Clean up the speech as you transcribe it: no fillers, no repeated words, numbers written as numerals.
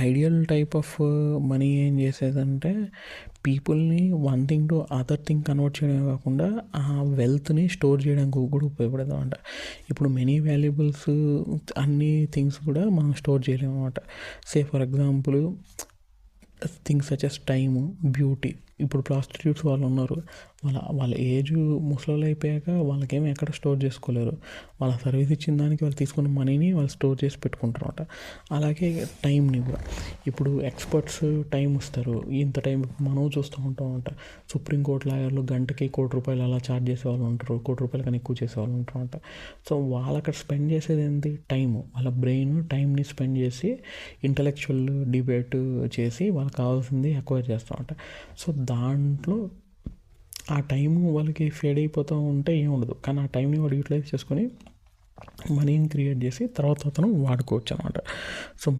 Ideal type of money ఏం చేసేదంటే పీపుల్ని one thing to other thing convert చేయడమే కాకుండా ఆ వెల్త్ని స్టోర్ చేయడానికి కూడా ఉపయోగపడదు అనమాట. ఇప్పుడు మెనీ వాల్యుబుల్స్ అన్ని థింగ్స్ కూడా మనం స్టోర్ చేయలేము అనమాట. Say for example things such as time, beauty. ఇప్పుడు ప్రాస్టిట్యూట్స్ వాళ్ళు ఉన్నారు, వాళ్ళ ఏజ్ ముసలోళ్ళు అయిపోయాక వాళ్ళకేమీ ఎక్కడ స్టోర్ చేసుకోలేరు. వాళ్ళ సర్వీస్ ఇచ్చిన దానికి వాళ్ళు తీసుకున్న మనీని వాళ్ళు స్టోర్ చేసి పెట్టుకుంటారు అనమాట. అలాగే టైంని కూడా ఇప్పుడు ఎక్స్పర్ట్స్ టైం ఇస్తారు. ఇంత టైం మనం చూస్తూ ఉంటాం అనమాట. సుప్రీంకోర్టు లాయర్లు గంటకి ₹1,00,00,000 అలా ఛార్జ్ చేసేవాళ్ళు ఉంటారు, ₹1,00,00,000 కన్నా ఎక్కువ చేసేవాళ్ళు ఉంటారు అనమాట. సో వాళ్ళు అక్కడ స్పెండ్ చేసేది ఏంటి? టైము. వాళ్ళ బ్రెయిన్ టైంని స్పెండ్ చేసి ఇంటలెక్చువల్ డిబేట్ చేసి వాళ్ళకి కావాల్సింది ఎక్వైర్ చేస్తామంట. సో దాంట్లో ఆ టైము వాళ్ళకి ఫేడ్ అయిపోతూ ఉంటే ఏం ఉండదు, కానీ ఆ టైంని వాడు యూటిలైజ్ చేసుకొని మనీని క్రియేట్ చేసి తర్వాత అతను వాడుకోవచ్చు అనమాట. సో